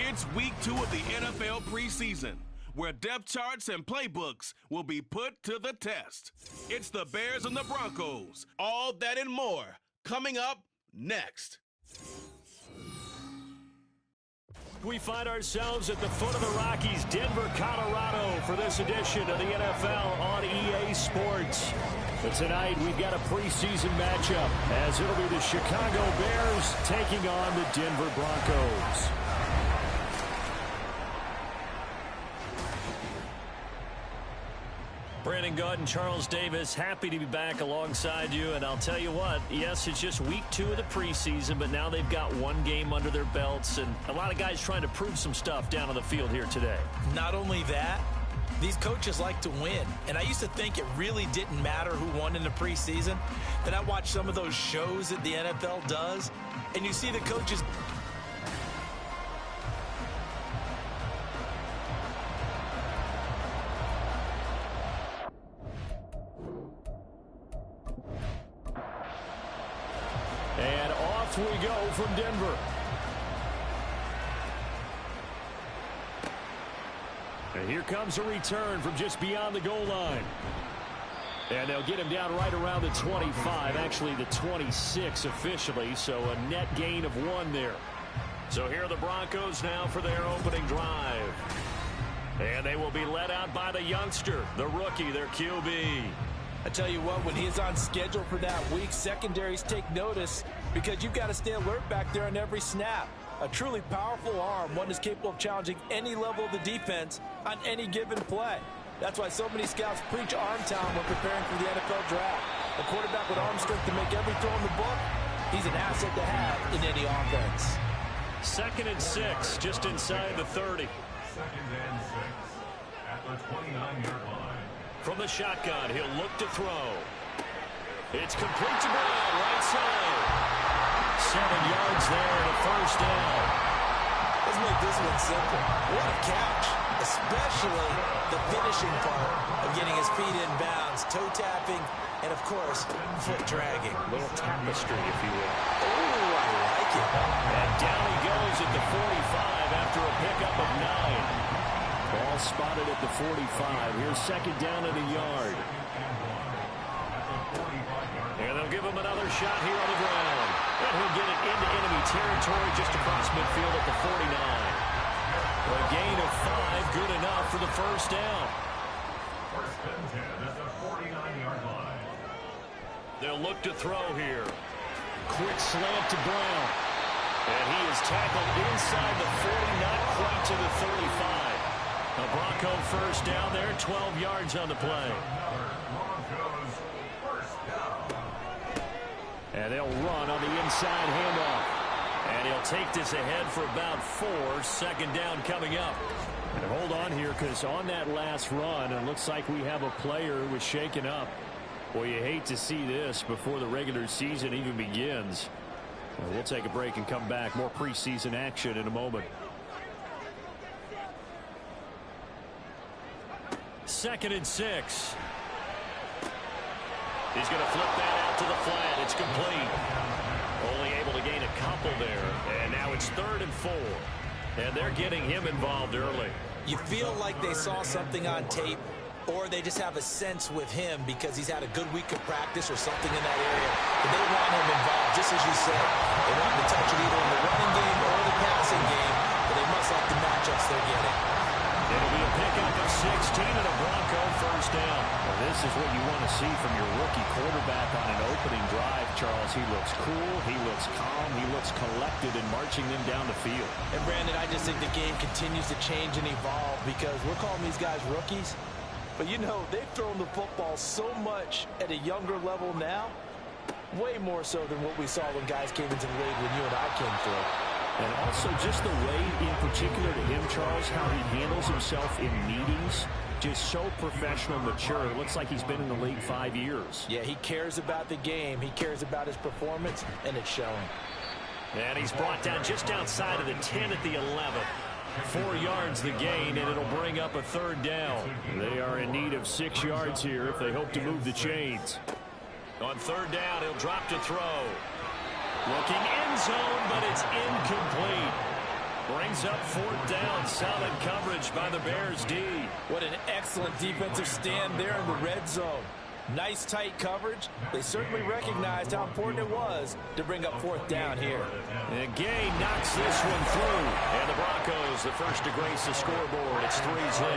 It's week 2 of the NFL preseason, where depth charts and playbooks will be put to the test. It's the Bears and the Broncos. All that and more coming up next. We find ourselves at the foot of the Rockies, Denver, Colorado, for this edition of the NFL on EA Sports. But tonight, we've got a preseason matchup, as it'll be the Chicago Bears taking on the Denver Broncos. Brandon Gaud and Charles Davis, happy to be back alongside you. And I'll tell you what, yes, it's just week 2 of the preseason, but now they've got one game under their belts. And a lot of guys trying to prove some stuff down on the field here today. Not only that, these coaches like to win. And I used to think it really didn't matter who won in the preseason. Then I watched some of those shows that the NFL does, and you see the coaches. And off we go from Denver. And here comes a return from just beyond the goal line. And they'll get him down right around the 25, actually the 26 officially, so a net gain of 1 there. So here are the Broncos now for their opening drive. And they will be led out by the youngster, the rookie, their QB. I tell you what, when he's on schedule for that week, secondaries take notice because you've got to stay alert back there on every snap. A truly powerful arm, one that's capable of challenging any level of the defense on any given play. That's why so many scouts preach arm talent when preparing for the NFL draft. A quarterback with arm strength to make every throw in the book, he's an asset to have in any offense. 2nd and 6, just inside the 30. 2nd and 6 at the 29-yard line. From the shotgun, he'll look to throw. It's complete to Brown, right side. 7 yards there and a first down. Let's make this one simple. What a catch, especially the finishing part of getting his feet in bounds, toe tapping, and of course, foot dragging. A little tapestry, if you will. Oh, I like it. And down he goes at the 45 after a pickup of 9. Ball spotted at the 45. Here's 2nd down and a yard. And they'll give him another shot here on the ground. And he'll get it into enemy territory just across midfield at the 49. A gain of 5, good enough for the first down. 1st and 10 at the 49-yard line. They'll look to throw here. Quick slant to Brown. And he is tackled inside the 40, not quite to the 35. A Bronco first down there, 12 yards on the play. Broncos first down. And they'll run on the inside handoff. And he'll take this ahead for about 4. 2nd down coming up. And hold on here, because on that last run, it looks like we have a player who was shaken up. Well, you hate to see this before the regular season even begins. We'll take a break and come back. More preseason action in a moment. 2nd and 6. He's going to flip that out to the flat. It's complete. Only able to gain a couple there. And now it's 3rd and 4. And they're getting him involved early. You feel like they saw something on tape, or they just have a sense with him because he's had a good week of practice or something in that area. But they want him involved, just as you said. They want him to touch it either in the running game or the passing game, but they must like the matchups they're getting. It'll be a pickup of 16 and a Bronco first down. Well, this is what you want to see from your rookie quarterback on an opening drive, Charles. He looks cool, he looks calm, he looks collected in marching them down the field. And, Brandon, I just think the game continues to change and evolve because we're calling these guys rookies. But, you know, they've thrown the football so much at a younger level now, way more so than what we saw when guys came into the league when you and I came through. And also just the way, in particular to him, Charles, how he handles himself in meetings. Just so professional, mature. It looks like he's been in the league 5 years. Yeah, he cares about the game. He cares about his performance, and it's showing. And he's brought down just outside of the 10 at the 11. 4 yards the gain, and it'll bring up a 3rd down. They are in need of 6 yards here if they hope to move the chains. On 3rd down, he'll drop to throw. Looking end zone, but it's incomplete. Brings up 4th down. Solid coverage by the Bears D. What an excellent defensive stand there in the red zone. Nice tight coverage. They certainly recognized how important it was to bring up 4th down here. And Gay knocks this one through. And the Broncos, the first to grace the scoreboard. It's 3-zip.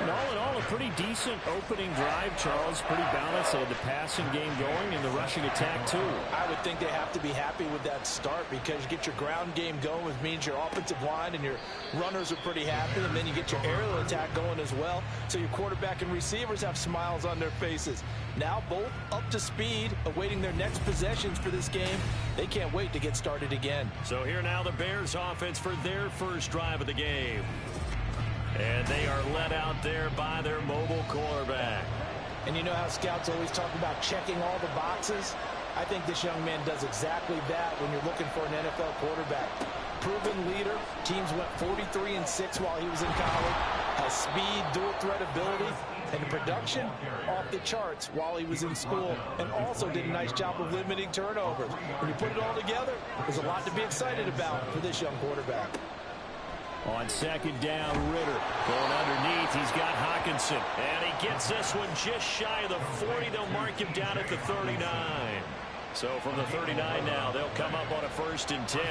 And all in all, a pretty decent opening drive, Charles. Pretty balanced. They had the passing game going and the rushing attack, too. I would think they have to be happy with that start because you get your ground game going, which means your offensive line and your runners are pretty happy, and then you get your aerial attack going as well, so your quarterback and receivers have smiles on their faces. Now both up to speed, awaiting their next possessions for this game. They can't wait to get started again. So here now the Bears offense for their first drive of the game. And they are led out there by their mobile quarterback. And you know how scouts always talk about checking all the boxes? I think this young man does exactly that when you're looking for an NFL quarterback. Proven leader. Teams went 43-6 while he was in college. Has speed, dual threat ability, and production off the charts while he was in school. And also did a nice job of limiting turnovers. When you put it all together, there's a lot to be excited about for this young quarterback. On 2nd down, Ritter going underneath. He's got Hawkinson. And he gets this one just shy of the 40. They'll mark him down at the 39. So from the 39 now, they'll come up on a 1st and 10.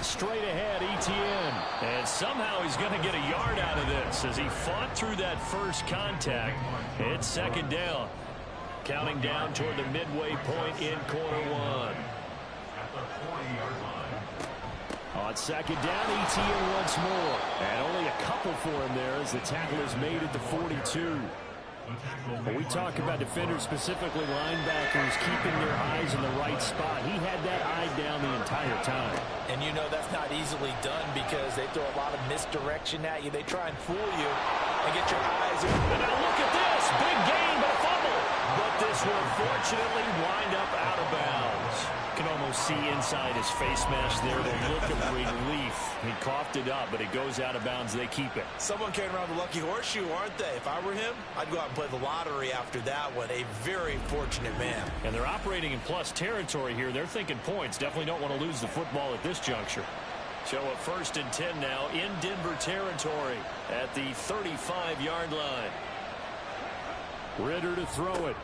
Straight ahead, Etienne. And somehow he's going to get a yard out of this as he fought through that first contact. It's 2nd down. Counting down toward the midway point in quarter one. On 2nd down, Etienne once more. And only a couple for him there as the tackle is made at the 42. When we talk about defenders, specifically linebackers, keeping their eyes in the right spot, he had that eye down the entire time. And you know that's not easily done because they throw a lot of misdirection at you. They try and fool you and get your eyes. And now look at this. Big gain, but a fumble. But this will fortunately wind up out of bounds. You can almost see inside his face mask there the look of relief. He coughed it up, but it goes out of bounds. They keep it. Someone carrying around the lucky horseshoe, aren't they? If I were him, I'd go out and play the lottery after that one. A very fortunate man. And they're operating in plus territory here. They're thinking points. Definitely don't want to lose the football at this juncture. So a 1st and 10 now in Denver territory at the 35-yard line. Ritter to throw it.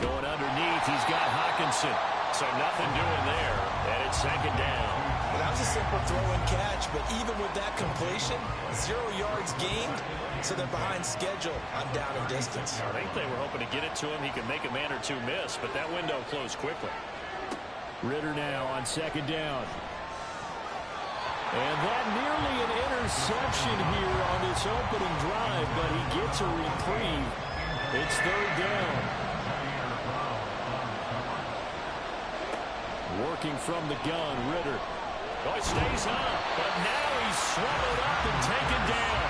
Going underneath, he's got Hawkinson. So nothing doing there, and it's 2nd down. Well, that was a simple throw and catch, but even with that completion, 0 yards gained, so they're behind schedule on down and distance. I think they were hoping to get it to him. He could make a man or two miss, but that window closed quickly. Ritter now on 2nd down. And that nearly an interception here on this opening drive, but he gets a reprieve. It's 3rd down. Working from the gun, Ritter. Oh, he stays up, but now he's swallowed up and taken down.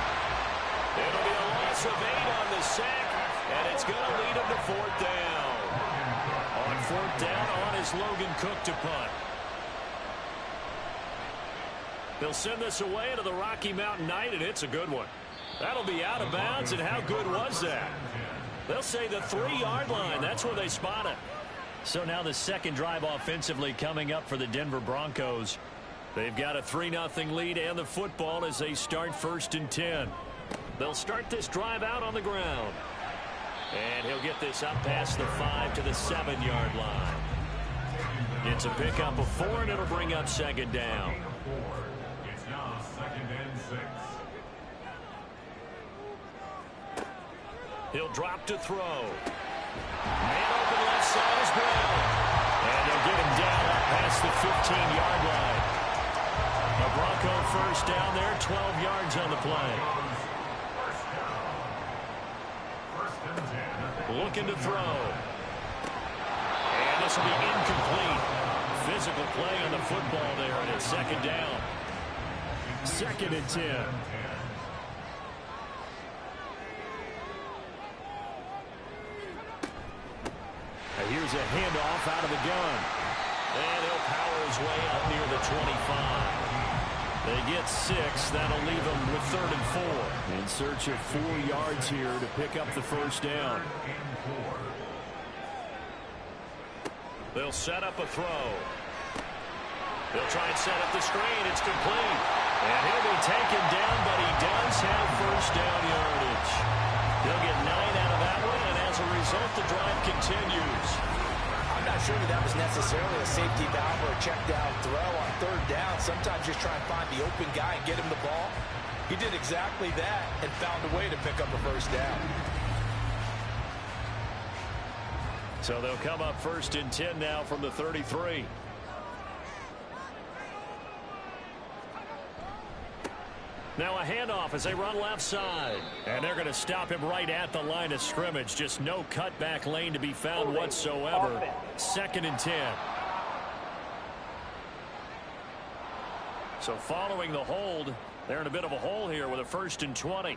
It'll be a loss of 8 on the sack, and it's going to lead him to 4th down. On 4th down, on is Logan Cook to punt. They'll send this away to the Rocky Mountain Night, and it's a good one. That'll be out of bounds, and how good was that? They'll say the 3-yard line. That's where they spot it. So now the second drive offensively coming up for the Denver Broncos. They've got a 3-0 lead and the football as they start 1st and 10. They'll start this drive out on the ground. And he'll get this up past the 5 to the 7-yard line. It's a pickup of 4, and it'll bring up 2nd down. It's now 2nd and 6. He'll drop to throw. Man open left side is Brown. And they'll get him down past the 15-yard line. A Bronco 1st down there, 12 yards on the play. Looking to throw. And this will be incomplete. Physical play on the football there, and it's 2nd down. 2nd and 10. Here's a handoff out of the gun. And he'll power his way up near the 25. They get 6. That'll leave them with 3rd and 4. In search of 4 yards here to pick up the 1st down. They'll set up a throw. They'll try and set up the screen. It's complete. And he'll be taken down, but he does have first down yardage. He'll get 9 out of that one, and as a result, the drive continues. I'm not sure that was necessarily a safety valve or a check down throw on third down. Sometimes just try and find the open guy and get him the ball. He did exactly that and found a way to pick up a first down. So they'll come up 1st and 10 now from the 33. Now a handoff as they run left side. And they're going to stop him right at the line of scrimmage. Just no cutback lane to be found whatsoever. 2nd and 10. So following the hold, they're in a bit of a hole here with a 1st and 20.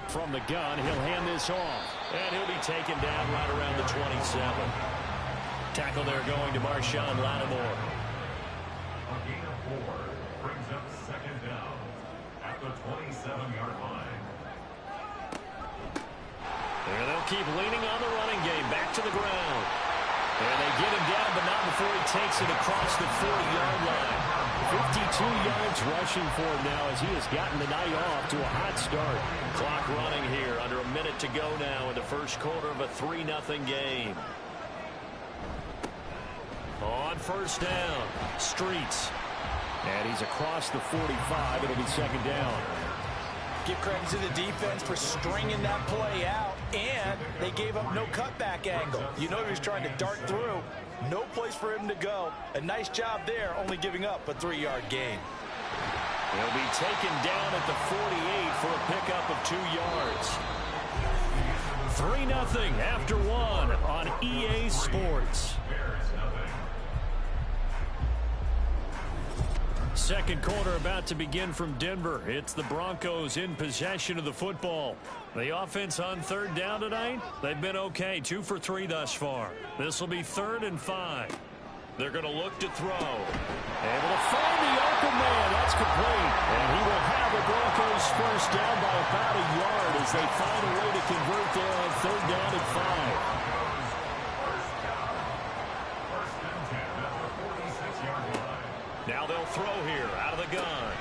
From the gun, he'll hand this off. And he'll be taken down right around the 27. Tackle there going to Marshawn Lattimore. A gain of 4 brings up 2nd down at the 27-yard line. And they'll keep leaning on the running game. Back to the ground. And they get him down, but not before he takes it across the 40-yard line. 52 yards rushing for him now as he has gotten the night off to a hot start. Clock running here. Under a minute to go now in the first quarter of a 3-0 game. On 1st down, Streets. And he's across the 45. It'll be 2nd down. Give credit to the defense for stringing that play out, and they gave up no cutback angle. You know he was trying to dart through. No place for him to go. A nice job there, only giving up a 3-yard gain. He'll be taken down at the 48 for a pickup of 2 yards. 3-0 after 1 on EA Sports. Second quarter about to begin from Denver. It's the Broncos in possession of the football. The offense on 3rd down tonight, they've been okay. 2 for 3 thus far. This will be 3rd and 5. They're going to look to throw. Able to find the open man. That's complete. And he will have the Broncos first down by about a yard as they find a way to convert there on 3rd down and 5. Now they'll throw here out of the gun.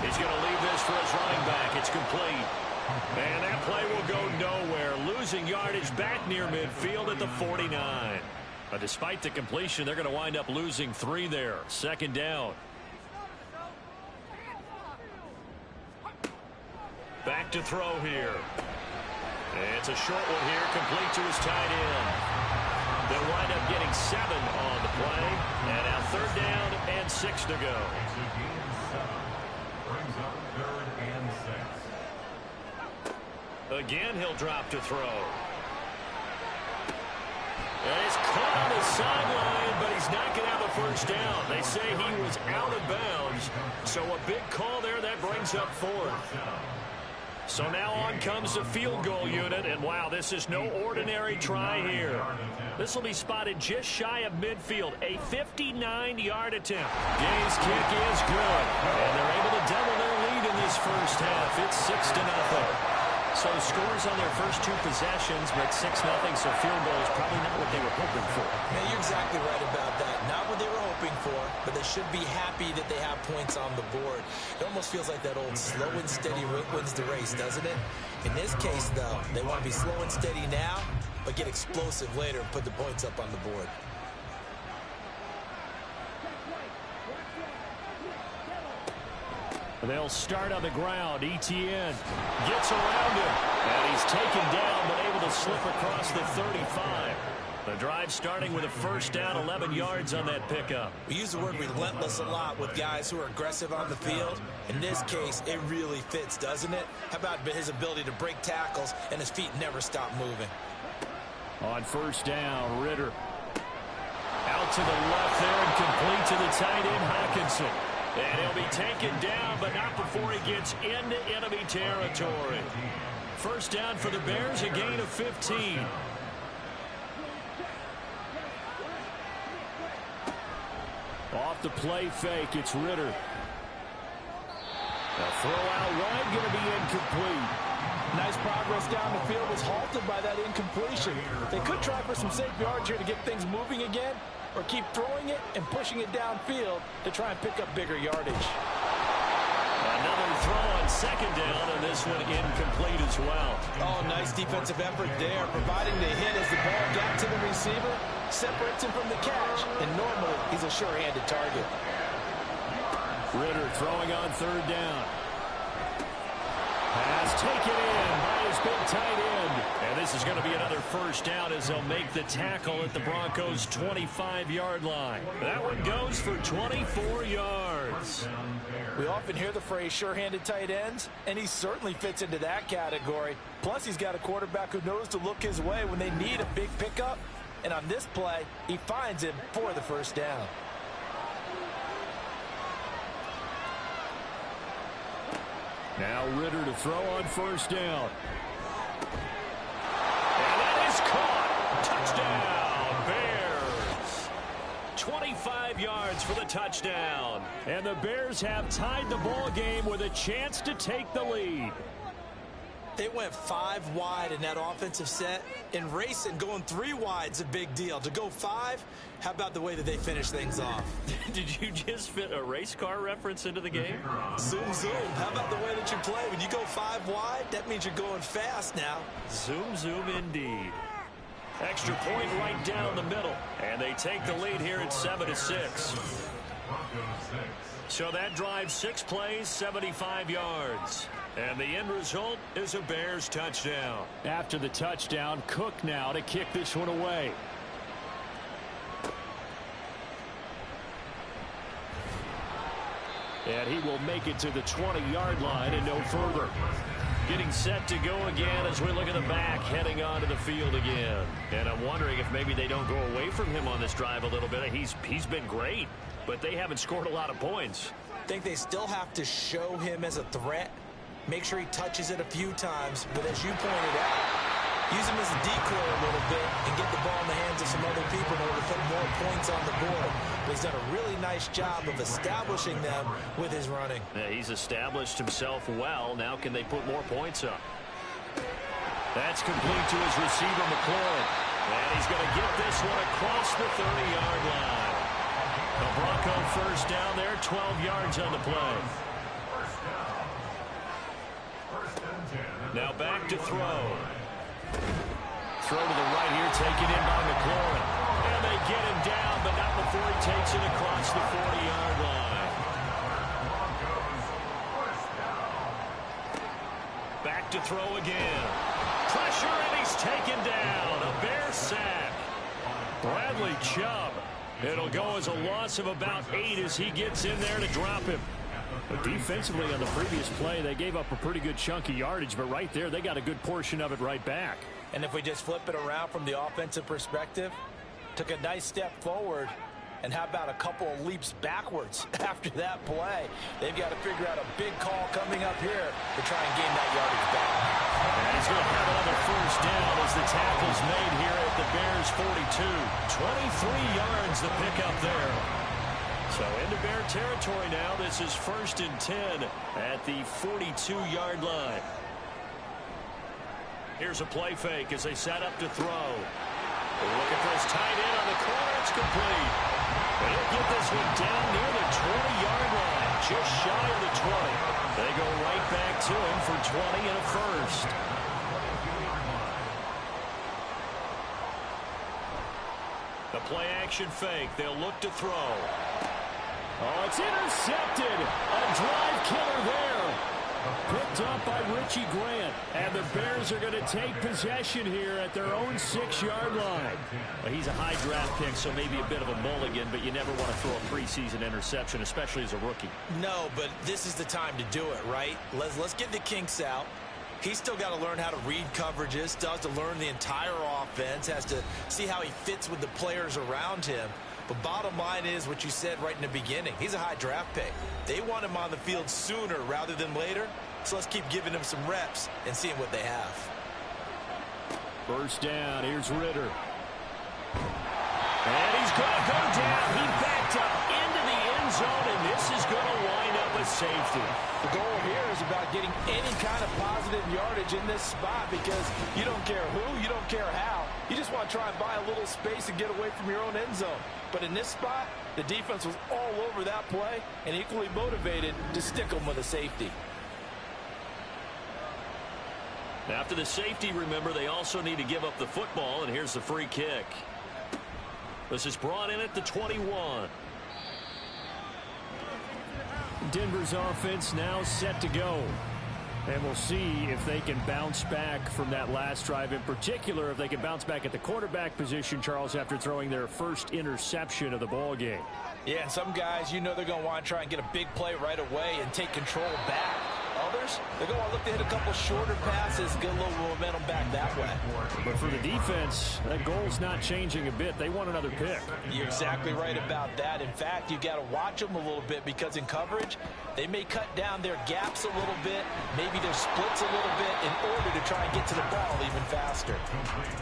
He's going to leave this for his running back. It's complete. And that play will go nowhere. Losing yardage back near midfield at the 49. But despite the completion, they're going to wind up losing 3 there. 2nd down. Back to throw here. It's a short one here, complete to his tight end. They'll wind up getting 7 on the play. And now 3rd down and 6 to go. Brings up 3rd and 6. Again, he'll drop to throw. And he's caught on the sideline, but he's not going to have a first down. They say he was out of bounds. So a big call there that brings up 4th. So now on comes the field goal unit, and wow, this is no ordinary try here. This will be spotted just shy of midfield, a 59-yard attempt. Gay's kick is good, and they're able to double their lead in this first half. It's 6-0. So scores on their first 2 possessions, but 6-0, so field goal is probably not what they were hoping for. Man, you're exactly right about that. Not what they were hoping for, but they should be happy that they have points on the board. It almost feels like that old slow and steady wins the race, doesn't it? In this case, though, they want to be slow and steady now, but get explosive later and put the points up on the board. They'll start on the ground. Etienne gets around him, and he's taken down, but able to slip across the 35. The drive starting with a first down, 11 yards on that pickup. We use the word relentless a lot with guys who are aggressive on the field. In this case, it really fits, doesn't it? How about his ability to break tackles and his feet never stop moving? On first down, Ritter. Out to the left there and complete to the tight end, Hawkinson. And he'll be taken down, but not before he gets into enemy territory. First down for the Bears, a gain of 15. Off the play fake, it's Ritter. A throw out wide, going to be incomplete. Nice progress down the field was halted by that incompletion. They could try for some safe yards here to get things moving again, or keep throwing it and pushing it downfield to try and pick up bigger yardage. Another throw on second down, and this one incomplete as well. Oh, nice defensive effort there, providing the hit as the ball got to the receiver, separates him from the catch, and normally he's a sure-handed target. Ritter throwing on third down. Pass taken in by his big tight end. And this is going to be another first down as they'll make the tackle at the Broncos' 25-yard line. That one goes for 24 yards. We often hear the phrase sure-handed tight ends, and he certainly fits into that category. Plus, he's got a quarterback who knows to look his way when they need a big pickup. And on this play, he finds him for the first down. Now Ritter to throw on first down. And that is caught. Touchdown, Bears. 25 yards for the touchdown. And the Bears have tied the ball game with a chance to take the lead. They went 5 wide in that offensive set. And racing, going 3 wide is a big deal. To go 5, how about the way that they finish things off? Did you just fit a race car reference into the game? Zoom, zoom. How about the way that you play? When you go 5 wide, that means you're going fast now. Zoom, zoom indeed. Extra point right down the middle. And they take the lead here at 7-6. So that drives 6 plays, 75 yards. And the end result is a Bears touchdown. After the touchdown, Cook now to kick this one away. And he will make it to the 20-yard line and no further. Getting set to go again as we look at the back, heading onto the field again. And I'm wondering if maybe they don't go away from him on this drive a little bit. He's been great, but they haven't scored a lot of points. I think they still have to show him as a threat. Make sure he touches it a few times, but as you pointed out, use him as a decoy a little bit and get the ball in the hands of some other people in order to put more points on the board. But he's done a really nice job of establishing them with his running. Yeah, he's established himself well. Now can they put more points up? That's complete to his receiver, McLaurin. And he's going to get this one across the 30-yard line. The Bronco first down there, 12 yards on the play. Now back to throw. Throw to the right here, taken in by McLaurin. And they get him down, but not before he takes it across the 40-yard line. Back to throw again. Pressure, and he's taken down. A Bear sack. Bradley Chubb. It'll go as a loss of about 8 as he gets in there to drop him. But defensively on the previous play, they gave up a pretty good chunk of yardage, but right there, they got a good portion of it right back. And if we just flip it around from the offensive perspective, took a nice step forward, and how about a couple of leaps backwards after that play? They've got to figure out a big call coming up here to try and gain that yardage back. And he's going to have another first down as the tackle's made here at the Bears' 42. 23 yards the pickup there. So into Bear territory now. This is 1st and 10 at the 42-yard line. Here's a play fake as they set up to throw. Looking for his tight end on the corner. It's complete. And he'll get this one down near the 20-yard line, just shy of the 20. They go right back to him for 20 and a first. The play action fake. They'll look to throw. Oh, it's intercepted. A drive killer there. Picked up by Richie Grant. And the Bears are going to take possession here at their own 6-yard line. Well, he's a high draft pick, so maybe a bit of a mulligan, but you never want to throw a preseason interception, especially as a rookie. No, but this is the time to do it, right? Let's get the kinks out. He's still got to learn how to read coverages, still has to learn the entire offense, has to see how he fits with the players around him. But bottom line is what you said right in the beginning. He's a high draft pick. They want him on the field sooner rather than later. So let's keep giving him some reps and seeing what they have. First down. Here's Ritter. And he's going to go down. He backed up into the end zone, and this is going to wind up a safety. The goal here is about getting any kind of positive yardage in this spot because you don't care who, you don't care how. You just want to try and buy a little space and get away from your own end zone. But in this spot, the defense was all over that play and equally motivated to stick them with a safety. After the safety, remember, they also need to give up the football, and here's the free kick. This is brought in at the 21. Denver's offense now set to go. And we'll see if they can bounce back from that last drive. In particular, if they can bounce back at the quarterback position, Charles, after throwing their first interception of the ball game. Yeah, and some guys, you know they're going to want to try and get a big play right away and take control back. Others, they're going to look to hit a couple shorter passes, get a little momentum back that way. But for the defense, that goal's not changing a bit. They want another pick. You're exactly right about that. In fact, you got to watch them a little bit because in coverage, they may cut down their gaps a little bit, maybe their splits a little bit in order to try and get to the ball even faster.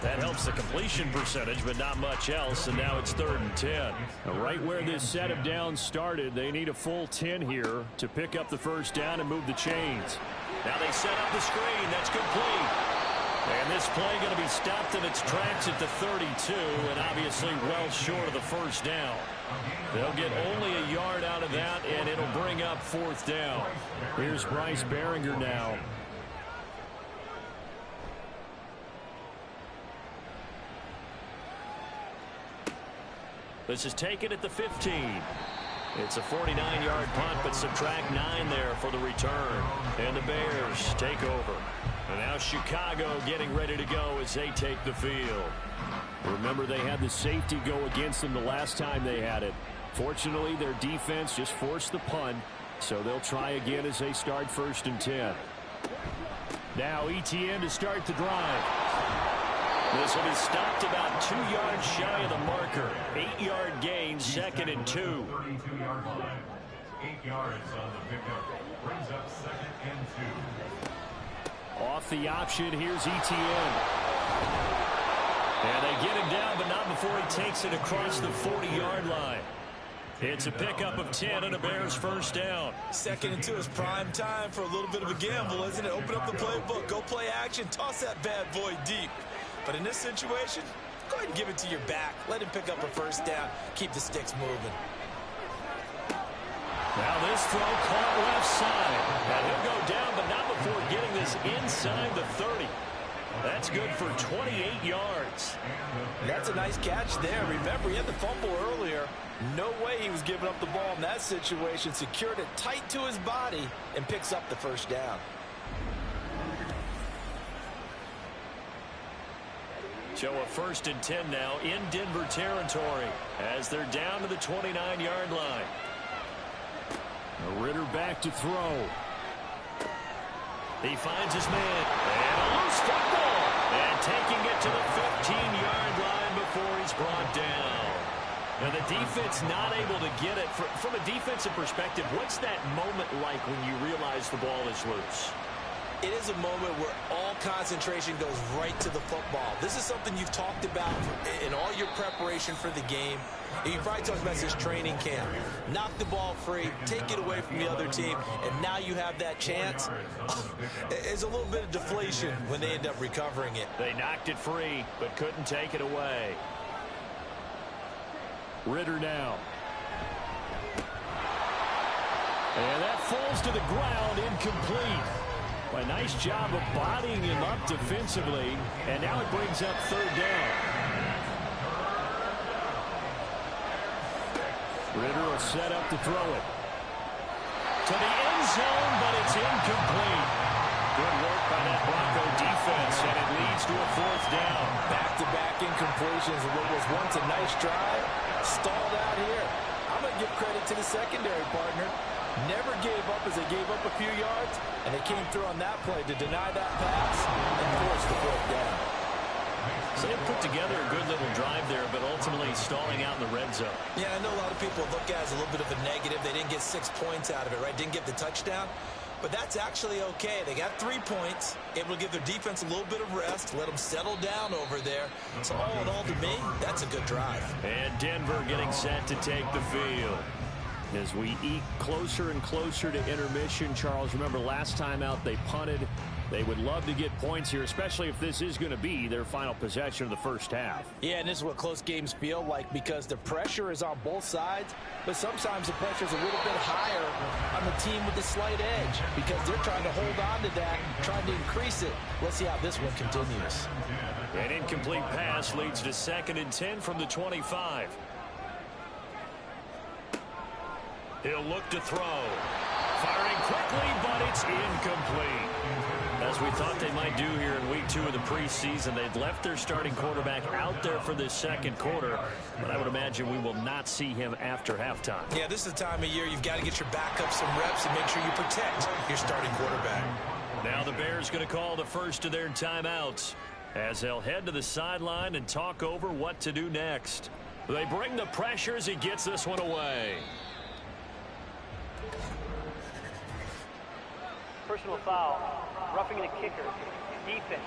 That helps the completion percentage, but not much else, and now it's 3rd and 10. Now, right where this set of downs started, they need a full 10 here to pick up the first down and move the chains. Now they set up the screen. That's complete. And this play going to be stopped in its tracks at the 32, and obviously well short of the first down. They'll get only a yard out of that, and it'll bring up 4th down. Here's Bryce Behringer now. This is taken at the 15. It's a 49-yard punt, but subtract 9 there for the return. And the Bears take over. And now Chicago getting ready to go as they take the field. Remember, they had the safety go against them the last time they had it. Fortunately, their defense just forced the punt, so they'll try again as they start 1st and 10. Now Etienne to start the drive. This will be stopped about 2 yards shy of the marker. 8-yard gain, 2nd and 2. 32-yard line. 8 yards on the pickup. Brings up 2nd and 2. Off the option, here's Etienne. And they get him down, but not before he takes it across the 40-yard line. It's a pickup of 10 and a Bears first down. 2nd and 2 is prime time for a little bit of a gamble, isn't it? Open up the playbook, go play action, toss that bad boy deep. But in this situation, go ahead and give it to your back. Let him pick up a first down. Keep the sticks moving. Now this throw caught left side. And he'll go down, but not before getting this inside the 30. That's good for 28 yards. That's a nice catch there. Remember, he had the fumble earlier. No way he was giving up the ball in that situation. Secured it tight to his body and picks up the first down. So a 1st and 10 now in Denver territory as they're down to the 29-yard line. Ritter back to throw. He finds his man. And a loose football. And taking it to the 15-yard line before he's brought down. Now the defense not able to get it. From a defensive perspective, what's that moment like when you realize the ball is loose? It is a moment where all concentration goes right to the football. This is something you've talked about in all your preparation for the game. You probably talked about this training camp. Knock the ball free, take it away from the other team, and now you have that chance. It's a little bit of deflation when they end up recovering it. They knocked it free, but couldn't take it away. Ritter now. And that falls to the ground, incomplete. A nice job of bodying him up defensively, and now it brings up 3rd down. Ritter will set up to throw it. To the end zone, but it's incomplete. Good work by that Bronco defense, and it leads to a 4th down. Back-to-back incompletions of what was once a nice drive, stalled out here. I'm going to give credit to the secondary partner. Never gave up as they gave up a few yards, and they came through on that play to deny that pass and force the 4th down. So they put together a good little drive there, but ultimately stalling out in the red zone. Yeah, I know a lot of people look at it as a little bit of a negative. They didn't get 6 points out of it, right? Didn't get the touchdown. But that's actually okay. They got 3 points, able to give their defense a little bit of rest, let them settle down over there. So all in all, to me, that's a good drive. And Denver getting set to take the field. As we eat closer and closer to intermission, Charles, remember last time out they punted They would love to get points here, especially if this is going to be their final possession of the first half. Yeah, and this is what close games feel like because the pressure is on both sides, but sometimes the pressure is a little bit higher on the team with the slight edge because they're trying to hold on to that, trying to increase it. Let's see how this one continues. An incomplete pass leads to 2nd and 10 from the 25. He'll look to throw. Firing quickly, but it's incomplete. As we thought they might do here in week 2 of the preseason, they've left their starting quarterback out there for this second quarter, but I would imagine we will not see him after halftime. Yeah, this is the time of year you've got to get your backup some reps and make sure you protect your starting quarterback. Now the Bears going to call the first of their timeouts as they'll head to the sideline and talk over what to do next. They bring the pressure as he gets this one away. Personal foul, roughing the kicker, defense.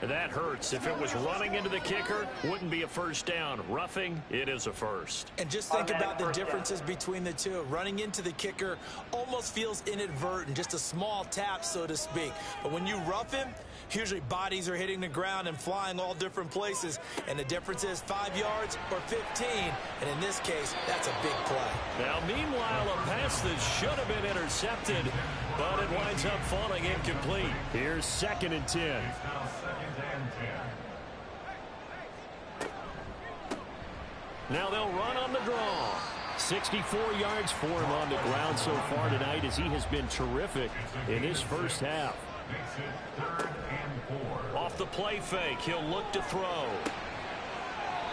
That hurts. If it was running into the kicker, wouldn't be a first down. Roughing, it is a first. And just think about the differences between the two. Running into the kicker almost feels inadvertent, just a small tap, so to speak. But when you rough him, usually bodies are hitting the ground and flying all different places. And the difference is 5 yards or 15. And in this case, that's a big play. Now, meanwhile, a pass that should have been intercepted, but it winds up falling incomplete. Here's 2nd and 10. Now they'll run on the draw. 64 yards for him on the ground so far tonight as he has been terrific in his first half. Off the play fake, he'll look to throw.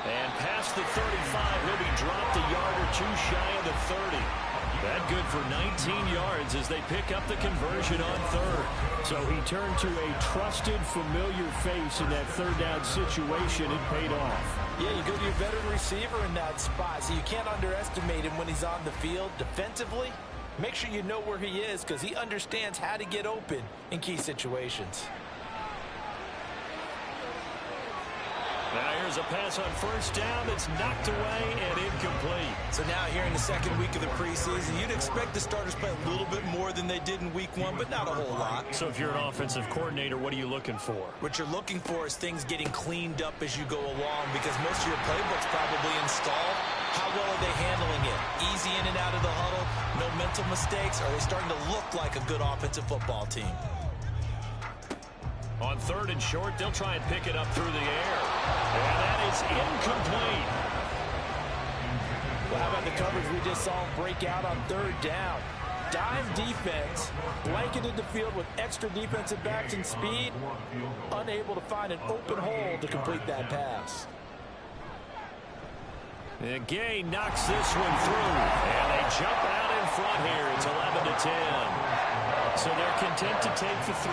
And past the 35, he'll be dropped a yard or two shy of the 30. That good for 19 yards as they pick up the conversion on 3rd. So he turned to a trusted, familiar face in that 3rd down situation. It paid off. Yeah, you go to your veteran receiver in that spot, so you can't underestimate him when he's on the field defensively. Make sure you know where he is because he understands how to get open in key situations. Now here's a pass on first down that's knocked away and incomplete. So now here in the second week of the preseason, you'd expect the starters to play a little bit more than they did in week 1, but not a whole lot. So if you're an offensive coordinator, what are you looking for? What you're looking for is things getting cleaned up as you go along because most of your playbook's probably installed. How well are they handling it? Easy in and out of the huddle, no mental mistakes? Are they starting to look like a good offensive football team? On 3rd and short, they'll try and pick it up through the air. And that is incomplete. Well, how about the coverage we just saw him break out on 3rd down? Dime defense, blanketed the field with extra defensive backs and speed, unable to find an open hole to complete that pass. And Gay knocks this one through. And they jump out in front here. It's 11-10. So they're content to take the 3.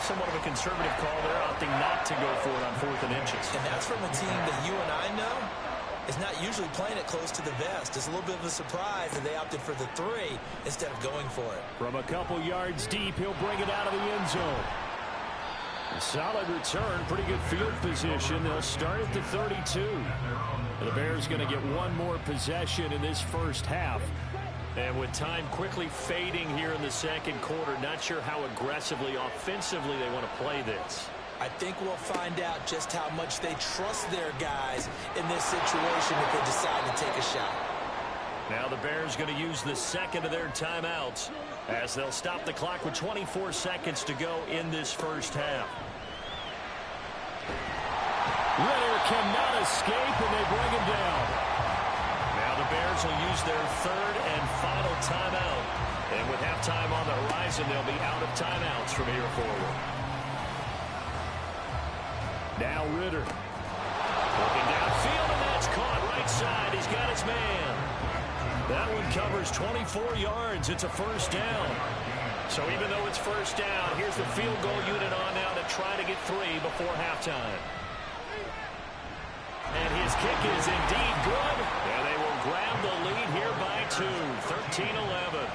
Somewhat of a conservative call there, opting not to go for it on 4th and inches. And that's from a team that you and I know is not usually playing it close to the vest. It's a little bit of a surprise that they opted for the 3 instead of going for it. From a couple yards deep, he'll bring it out of the end zone. A solid return, pretty good field position. They'll start at the 32. The Bears going to get one more possession in this first half. And with time quickly fading here in the second quarter, not sure how aggressively, offensively they want to play this. I think we'll find out just how much they trust their guys in this situation if they decide to take a shot. Now the Bears going to use the second of their timeouts as they'll stop the clock with 24 seconds to go in this first half. Ritter cannot escape, and they bring him down. Now the Bears will use their 3rd and final timeout. And with halftime on the horizon, they'll be out of timeouts from here forward. Now Ritter. Looking downfield, and that's caught right side. He's got his man. That one covers 24 yards. It's a first down. So even though it's first down, here's the field goal unit on now to try to get 3 before halftime. And his kick is indeed good. And they will grab the lead here by 2, 13-11.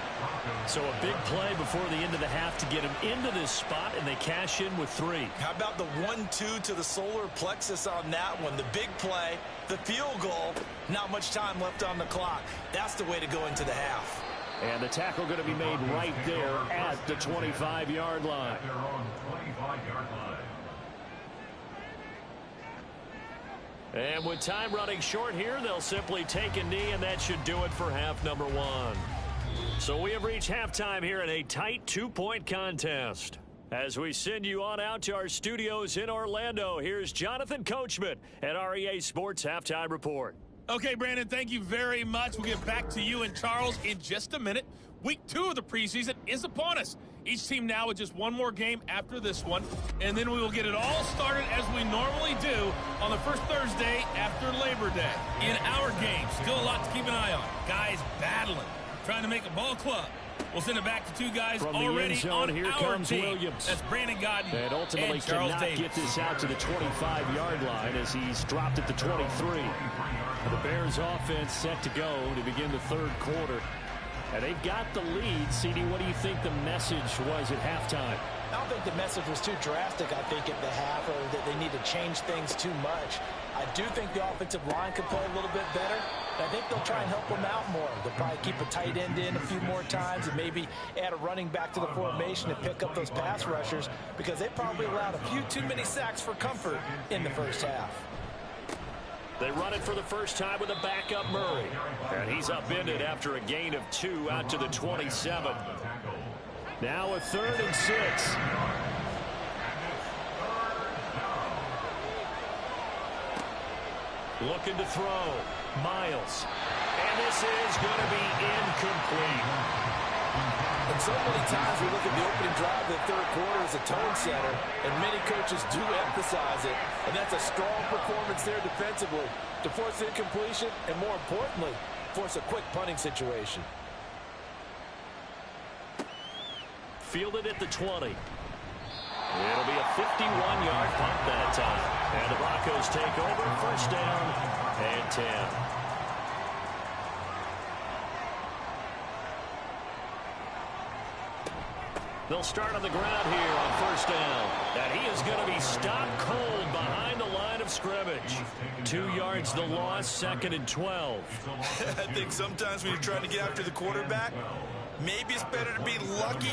So a big play before the end of the half to get him into this spot, and they cash in with 3. How about the 1-2 to the solar plexus on that one? The big play, the field goal, not much time left on the clock. That's the way to go into the half. And the tackle going to be made right there at the 25-yard line. They're on 25-yard line. And with time running short here, they'll simply take a knee, and that should do it for half number one. So we have reached halftime here in a tight 2-point contest. As we send you on out to our studios in Orlando, here's Jonathan Coachman at REA Sports Halftime Report. Okay, Brandon, thank you very much. We'll get back to you and Charles in just a minute. Week 2 of the preseason is upon us. Each team now with just one more game after this one, and then we will get it all started as we normally do on the first Thursday after Labor Day. In our game, still a lot to keep an eye on. Guys battling, trying to make a ball club. We'll send it back to two guys From already the end zone, on here our comes team. Williams. That's Brandon Godden And ultimately and Charles cannot Davis. get this out to the 25-yard line as he's dropped at the 23. The Bears offense set to go to begin the third quarter. And they've got the lead. CD, what do you think the message was at halftime? I don't think the message was too drastic, I think, at the half, or that they need to change things too much. I do think the offensive line could play a little bit better. And I think they'll try and help them out more. They'll probably keep a tight end in a few more times and maybe add a running back to the formation and pick up those pass rushers, because they probably allowed a few too many sacks for comfort in the first half. They run it for the first time with a backup Murray. And he's upended after a gain of 2 out to the 27. Now a 3rd and 6. Looking to throw. Miles. And this is going to be incomplete. And so many times we look at the opening drive of the third quarter as a tone setter, and many coaches do emphasize it. And that's a strong performance there defensively to force incompletion and, more importantly, force a quick punting situation. Fielded at the 20. It'll be a 51-yard punt that time. And the Broncos take over, first down and 10. They'll start on the ground here on first down. And he is going to be stopped cold behind the line of scrimmage. 2 yards the loss, 2nd and 12. I think sometimes when you're trying to get after the quarterback, maybe it's better to be lucky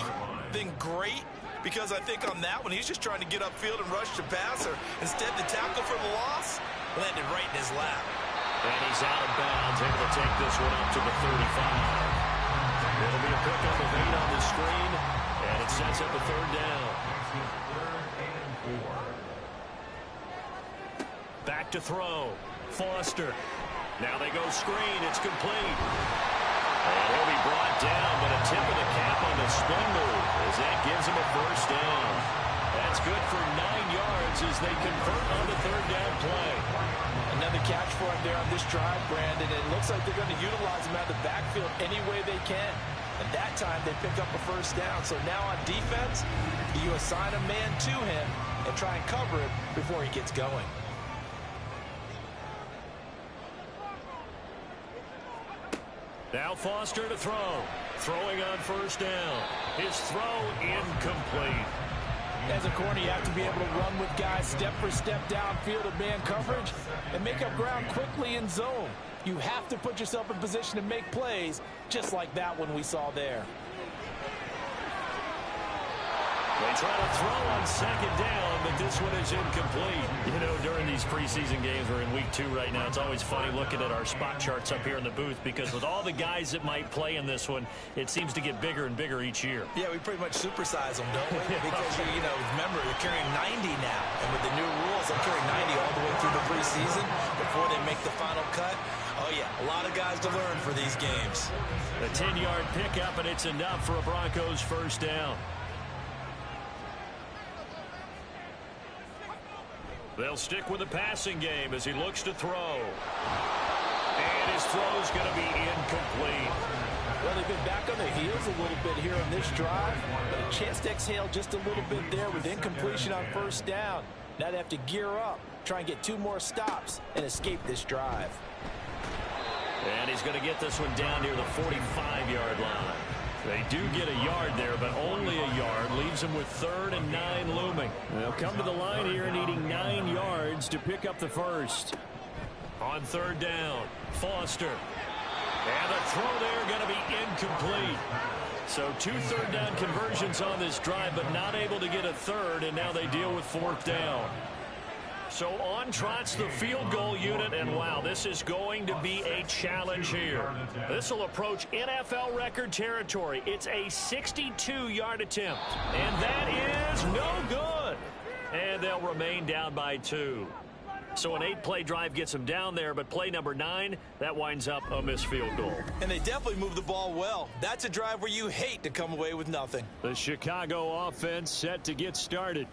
than great. Because I think on that one, he's just trying to get upfield and rush the passer. Instead, the tackle for the loss landed right in his lap. And he's out of bounds, able to take this one up to the 35. It'll be a pickup of 8 on the screen, and it sets up a 3rd down. Back to throw. Foster. Now they go screen. It's complete. And he'll be brought down, but a tip of the cap on the spin move as that gives him a first down. That's good for 9 yards as they convert on the 3rd down play. Another catch for him there on this drive, Brandon. It looks like they're going to utilize him out of the backfield any way they can. And that time they pick up a first down. So now on defense, you assign a man to him and try and cover it before he gets going. Now Foster to throw. Throwing on first down. His throw incomplete. As a corner, you have to be able to run with guys step for step downfield of man coverage and make up ground quickly in zone. You have to put yourself in position to make plays, just like that one we saw there. They try to throw on 2nd down, but this one is incomplete. You know, during these preseason games, we're in week 2 right now. It's always funny looking at our spot charts up here in the booth because with all the guys that might play in this one, it seems to get bigger and bigger each year. Yeah, we pretty much supersize them, don't we? Because, you know, remember, they're carrying 90 now. And with the new rules, they're carrying 90 all the way through the preseason before they make the final cut. Oh, yeah, a lot of guys to learn for these games. A 10-yard pickup, and it's enough for a Broncos first down. They'll stick with the passing game as he looks to throw. And his throw's going to be incomplete. Well, they've been back on their heels a little bit here on this drive, but a chance to exhale just a little bit there with incompletion on first down. Now they have to gear up, try and get 2 more stops, and escape this drive. And he's going to get this one down near the 45-yard line. They do get a yard there, but only a yard. Leaves them with 3rd and 9 looming. They'll come to the line here needing 9 yards to pick up the first. On 3rd down, Foster. And the throw there going to be incomplete. So 2 third-down conversions on this drive, but not able to get a third, and now they deal with 4th down. So on trots the field goal unit, and wow, this is going to be a challenge here. This will approach NFL record territory. It's a 62-yard attempt, and that is no good. And they'll remain down by 2. So an 8-play drive gets them down there, but play number 9, that winds up a missed field goal. And they definitely move the ball well. That's a drive where you hate to come away with nothing. The Chicago offense set to get started.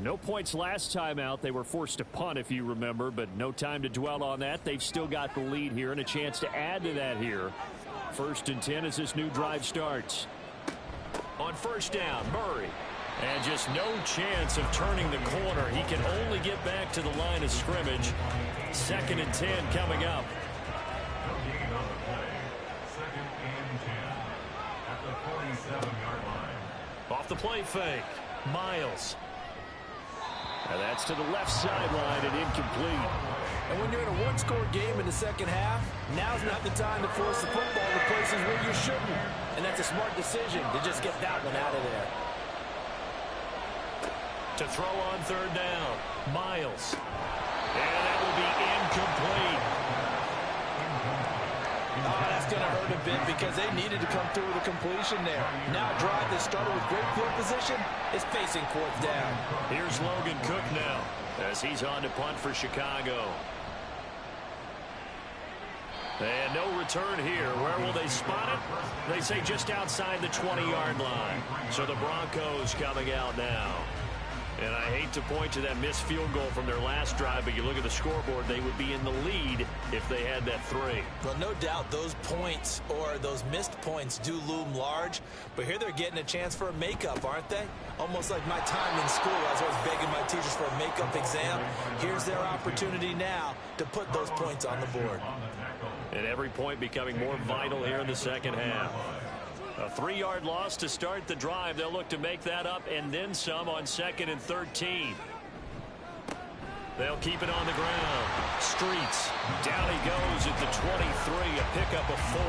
No points last time out. They were forced to punt, if you remember, but no time to dwell on that. They've still got the lead here and a chance to add to that here. 1st and 10 as this new drive starts. On 1st down, Murray. And just no chance of turning the corner. He can only get back to the line of scrimmage. 2nd and 10 coming up. Second and 10 at the 47-yard line. Off the play fake, Miles. And that's to the left sideline and incomplete. And when you're in a one-score game in the second half, now's not the time to force the football to places where you shouldn't. And that's a smart decision to just get that one out of there. To throw on 3rd down, Miles. And that will be incomplete. Oh, that's going to hurt a bit because they needed to come through with a completion there. Now a drive that started with great field position is facing 4th down. Here's Logan Cook now as he's on to punt for Chicago. And no return here. Where will they spot it? They say just outside the 20-yard line. So the Broncos coming out now. And I hate to point to that missed field goal from their last drive, but you look at the scoreboard, they would be in the lead if they had that 3. Well, no doubt those points or those missed points do loom large, but here they're getting a chance for a makeup, aren't they? Almost like my time in school. I was always begging my teachers for a makeup exam. Here's their opportunity now to put those points on the board. And every point becoming more vital here in the second half. A 3-yard loss to start the drive. They'll look to make that up and then some on 2nd and 13. They'll keep it on the ground. Streets. Down he goes at the 23. A pickup of 4.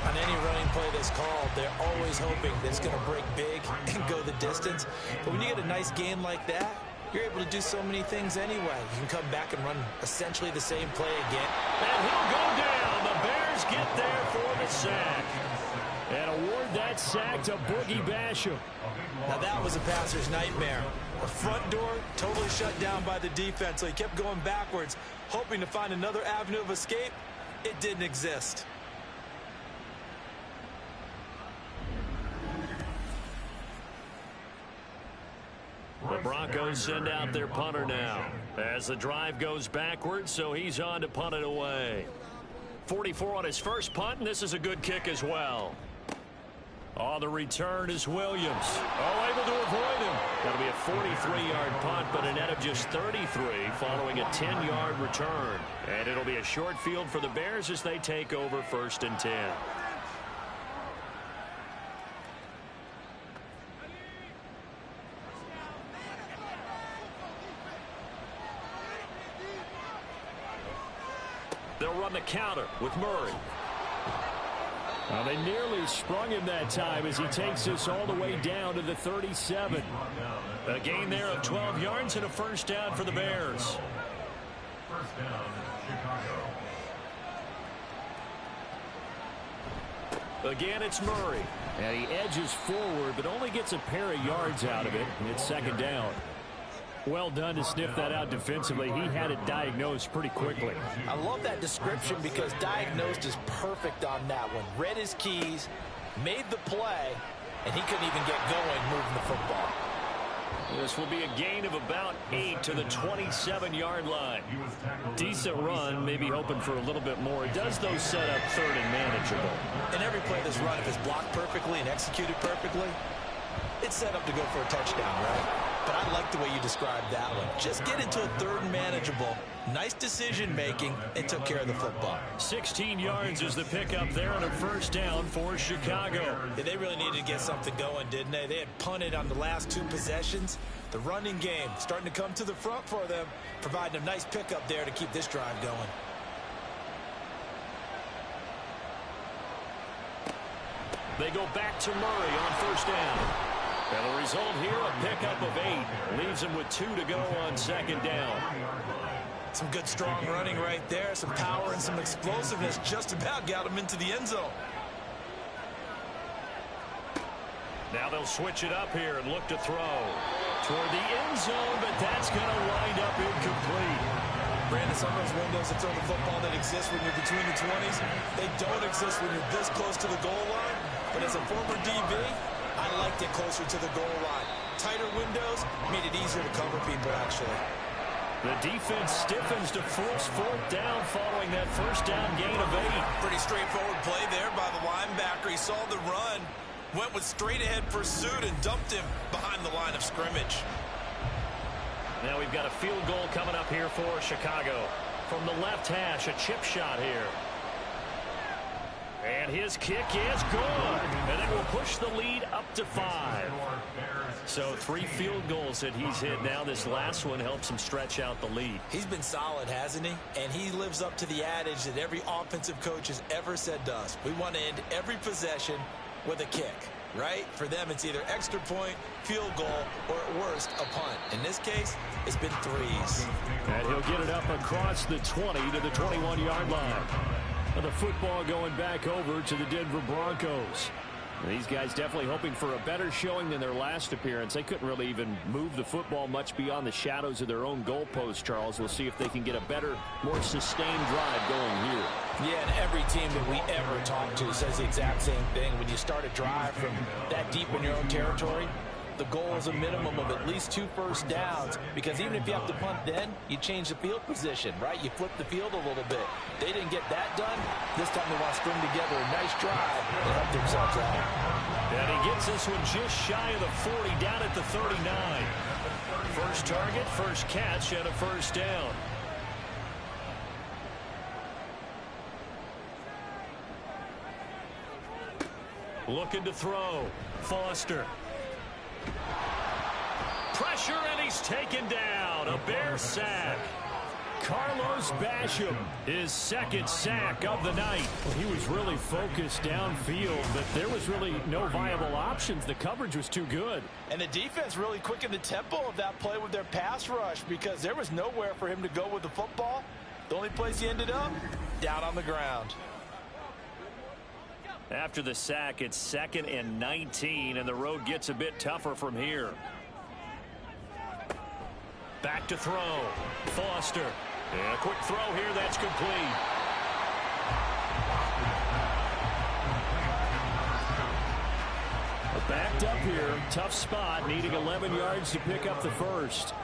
On any running play that's called, they're always hoping that it's going to break big and go the distance. But when you get a nice game like that, you're able to do so many things anyway. You can come back and run essentially the same play again. And he'll go down. The Bears get there for the sack. And award that sack to Boogie Basham. Now that was a passer's nightmare. The front door totally shut down by the defense, so he kept going backwards, hoping to find another avenue of escape. It didn't exist. The Broncos send out their punter now as the drive goes backwards, so he's on to punt it away. 44 on his first punt, and this is a good kick as well. On the return is Williams. Oh, able to avoid him. That'll be a 43-yard punt, but a net of just 33 following a 10-yard return. And it'll be a short field for the Bears as they take over 1st and 10. They'll run the counter with Murray. Well, they nearly sprung him that time as he takes this all the way down to the 37. A gain there of 12 yards and a 1st down for the Bears. 1st down, Chicago. Again, it's Murray. And he edges forward, but only gets a pair of yards out of it. And it's 2nd down. Well done to sniff that out defensively. He had it diagnosed pretty quickly. I love that description because diagnosed is perfect on that one. Read his keys, made the play, and he couldn't even get going moving the football. This will be a gain of about 8 to the 27-yard line. Decent run, maybe hoping for a little bit more. It does, though, set up 3rd and manageable. In every play that's run, if it's blocked perfectly and executed perfectly, it's set up to go for a touchdown, right? But I like the way you described that one. Just get into a 3rd and manageable. Nice decision-making and took care of the football. 16 yards is the pickup there on a 1st down for Chicago. Yeah, they really needed to get something going, didn't they? They had punted on the last 2 possessions. The running game starting to come to the front for them, providing a nice pickup there to keep this drive going. They go back to Murray on first down. And the result here, a pickup of 8. Leaves him with 2 to go on second down. Some good strong running right there. Some power and some explosiveness just about got him into the end zone. Now they'll switch it up here and look to throw toward the end zone, but that's going to wind up incomplete. Brandon, some of those windows to throw the football that exist when you're between the 20s, they don't exist when you're this close to the goal line. But as a former DB, I liked it closer to the goal line. Tighter windows made it easier to cover people, actually. The defense stiffens to force fourth down following that first down gain of 8. Pretty straightforward play there by the linebacker. He saw the run, went with straight-ahead pursuit, and dumped him behind the line of scrimmage. Now we've got a field goal coming up here for Chicago. From the left hash, a chip shot here. And his kick is good. And it will push the lead up to 5. So 3 field goals that he's hit now. This last one helps him stretch out the lead. He's been solid, hasn't he? And he lives up to the adage that every offensive coach has ever said to us. We want to end every possession with a kick, right? For them, it's either extra point, field goal, or at worst, a punt. In this case, it's been 3s. And he'll get it up across the 20 to the 21-yard line. The football going back over to the Denver Broncos. These guys definitely hoping for a better showing than their last appearance. They couldn't really even move the football much beyond the shadows of their own goalpost, Charles. We'll see if they can get a better, more sustained drive going here. Yeah, and every team that we ever talk to says the exact same thing. When you start a drive from that deep in your own territory, the goal is a minimum of at least 2 first downs, because even if you have to punt then, you change the field position, right? You flip the field a little bit. They didn't get that done. This time they want to string together a nice drive and help themselves out. And he gets this one just shy of the 40, down at the 39. First target, first catch, and a first down. Looking to throw. Foster. Pressure, and he's taken down. A Bear sack. Carlos Basham, his second sack of the night. Well, he was really focused downfield, but there was really no viable options. The coverage was too good. And the defense really quickened the tempo of that play with their pass rush, because there was nowhere for him to go with the football. The only place he ended up, down on the ground. After the sack, it's 2nd and 19, and the road gets a bit tougher from here. Back to throw. Foster. And a quick throw here, that's complete. Backed up here, tough spot, needing 11 yards to pick up the first.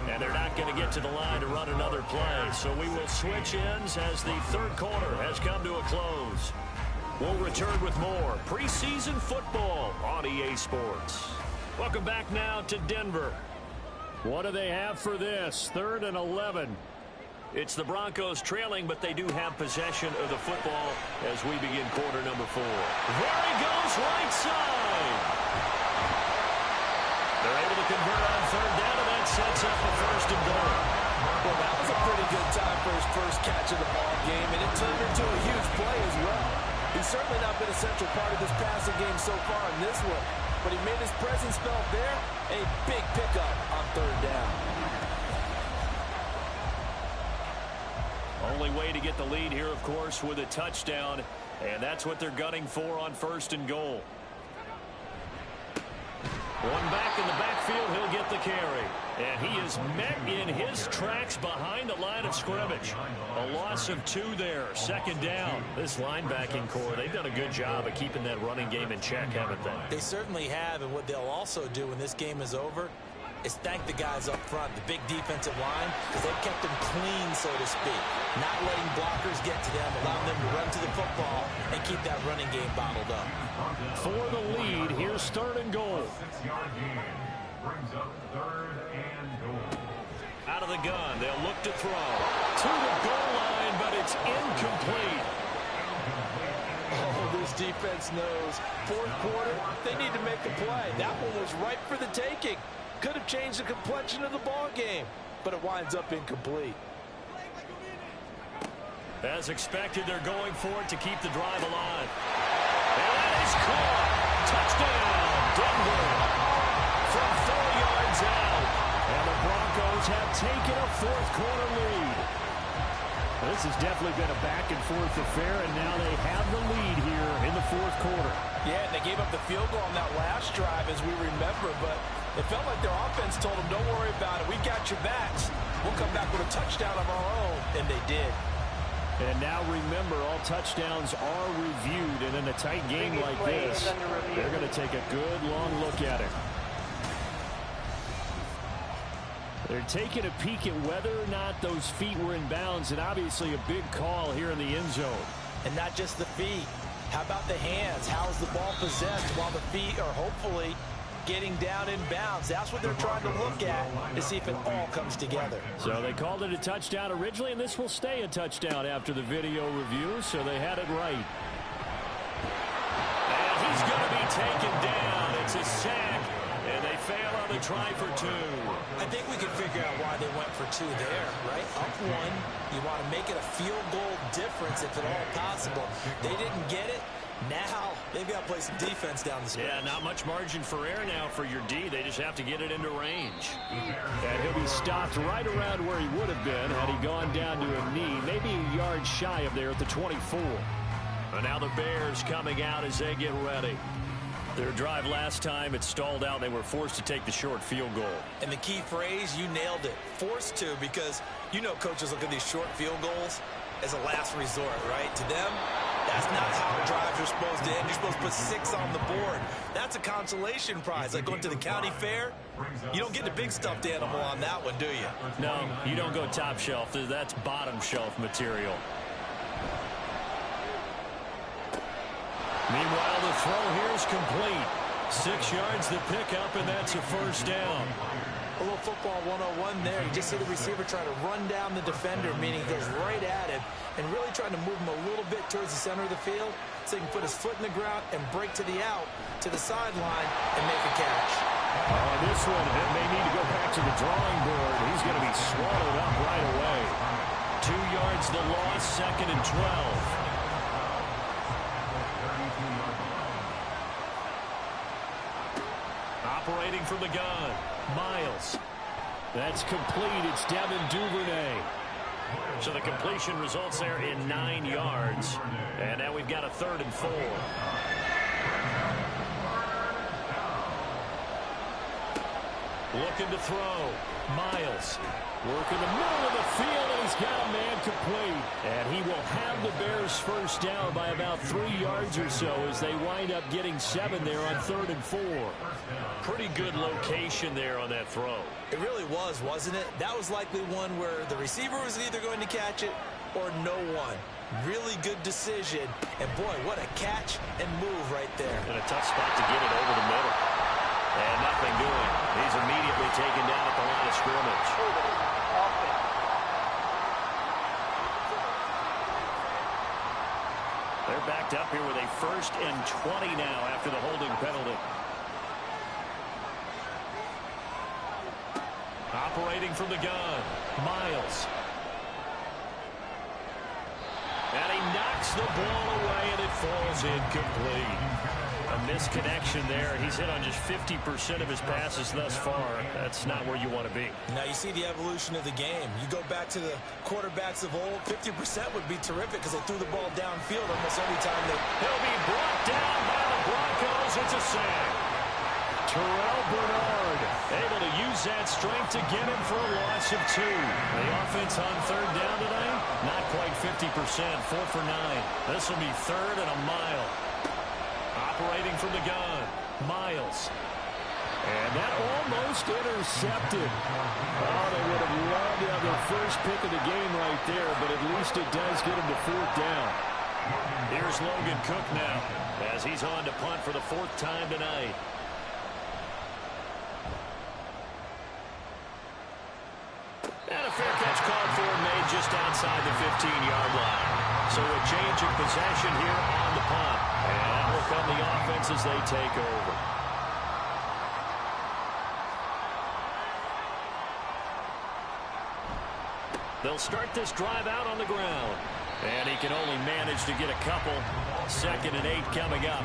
And they're not going to get to the line to run another play, so we will switch ends as the third quarter has come to a close. We'll return with more preseason football on EA Sports. Welcome back now to Denver. What do they have for this? 3rd and 11. It's the Broncos trailing, but they do have possession of the football as we begin quarter number 4. There he goes, right side. They're able to convert on 3rd down, and that sets up the 1st and goal. Well, that was a pretty good time for his first catch of the ball game, and it turned into a huge play as well. He's certainly not been a central part of this passing game so far in this one, but he made his presence felt there. A big pickup on 3rd down. Only way to get the lead here, of course, with a touchdown, and that's what they're gunning for on 1st and goal. One back in the backfield, he'll get the carry. And he is met in his tracks behind the line of scrimmage. A loss of 2 there, 2nd down. This linebacking core, they've done a good job of keeping that running game in check, haven't they? They certainly have, and what they'll also do when this game is over is thank the guys up front, the big defensive line, because they've kept them clean, so to speak. Not letting blockers get to them, allowing them to run to the football and keep that running game bottled up. For the lead, here's 3rd and goal. 6-yard gain brings up 3rd and goal. Out of the gun, they'll look to throw. To the goal line, but it's incomplete. Oh, this defense knows. 4th quarter, they need to make a play. That one was ripe for the taking. Could have changed the complexion of the ball game, but it winds up incomplete. As expected, they're going for it to keep the drive alive. And that is caught. Touchdown, Denver. From 4 yards out. And the Broncos have taken a fourth-quarter lead. This has definitely been a back-and-forth affair, and now they have the lead here in the fourth quarter. Yeah, and they gave up the field goal on that last drive, as we remember, but it felt like their offense told them, don't worry about it. We got your backs. We'll come back with a touchdown of our own, and they did. And now remember, all touchdowns are reviewed, and in a tight game like this, they're going to take a good long look at it. They're taking a peek at whether or not those feet were in bounds, and obviously a big call here in the end zone. And not just the feet. How about the hands? How is the ball possessed while the feet are hopefully getting down in bounds? That's what they're trying to look at to see if it all comes together. So they called it a touchdown originally, and this will stay a touchdown after the video review, so they had it right. And he's going to be taken down. It's a sack, and they fail on the try for 2. I think we can figure out why they went for 2 there, right? Up 1, you want to make it a field goal difference if at all possible. They didn't get it. Now they've got to play some defense down the stretch. Yeah, not much margin for error now for your D. They just have to get it into range. And he'll be stopped right around where he would have been had he gone down to a knee, maybe a yard shy of there at the 24. And now the Bears coming out as they get ready. Their drive last time, it stalled out. They were forced to take the short field goal. And the key phrase, you nailed it. Forced to, because you know coaches look at these short field goals as a last resort, right? To them, that's not how drives are supposed to end. You're supposed to put 6 on the board. That's a consolation prize. Like going to the county fair, you don't get the big stuffed animal on that one, do you? No, you don't go top shelf. That's bottom shelf material. Meanwhile, the throw here is complete. 6 yards the pickup, and that's a first down. A little football 101 there. You just see the receiver trying to run down the defender, meaning he goes right at him, and really trying to move him a little bit towards the center of the field so he can put his foot in the ground and break to the out, to the sideline, and make a catch. On this one, it may need to go back to the drawing board. He's going to be swallowed up right away. 2 yards the loss, 2nd and 12. Operating from the gun, Miles. That's complete. It's Devin Duvernay. So the completion results there in 9 yards. And now we've got a 3rd and 4. Looking to throw. Miles. Work in the middle of the field, and he's got a man complete. And he will have the Bears first down by about 3 yards or so as they wind up getting 7 there on 3rd and 4. Pretty good location there on that throw. It really was, wasn't it? That was likely one where the receiver was either going to catch it or no one. Really good decision. And, boy, what a catch and move right there. And a tough spot to get it over the middle. And nothing doing. He's immediately taken down at the line of scrimmage. They're backed up here with a 1st and 20 now after the holding penalty. Operating from the gun, Miles. And he knocks the ball away, and it falls incomplete. A misconnection there. He's hit on just 50% of his passes thus far. That's not where you want to be. Now you see the evolution of the game. You go back to the quarterbacks of old, 50% would be terrific because they threw the ball downfield almost every time they... He'll be brought down by the Broncos. It's a sack. Terrell Bernard able to use that strength to get him for a loss of 2. The offense on 3rd down tonight, not quite 50%, 4 for 9. This will be 3rd and a mile. Operating from the gun, Miles. And that almost intercepted. Oh, they would have loved to have their first pick of the game right there, but at least it does get them to 4th down. Here's Logan Cook now as he's on to punt for the 4th time tonight. And a fair catch called for, made just outside the 15-yard line. So a change of possession here on the punt. And that will come the offense as they take over. They'll start this drive out on the ground. And he can only manage to get a couple. 2nd and 8 coming up.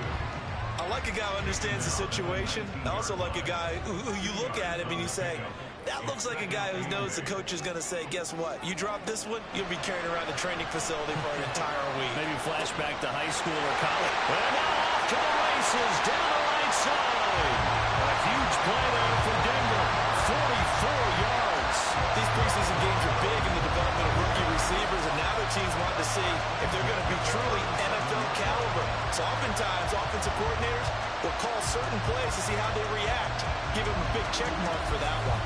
I like a guy who understands the situation. I also like a guy who you look at him and you say, that looks like a guy who knows the coach is going to say, guess what? You drop this one, you'll be carrying around the training facility for an entire week. Maybe flashback to high school or college. And now off to the races, down the right side. A huge play there for Denver. 44 yards. These preseason games are big in the development of rookie receivers, and now their teams want to see if they're going to be truly NFL caliber. So oftentimes, offensive coordinators will call certain plays to see how they react. Give them a big check mark for that one.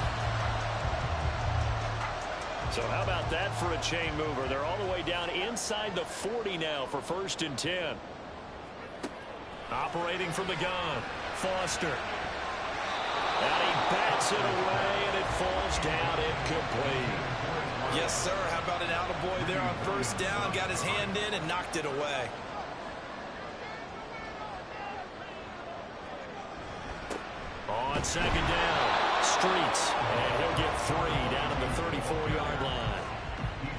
So how about that for a chain mover? They're all the way down inside the 40 now for 1st and 10. Operating from the gun, Foster. And he bats it away, and it falls down incomplete. Yes, sir. How about an attaboy there on 1st down? Got his hand in and knocked it away. On 2nd down, Streets. And he'll get 3 down at the 34-yard line.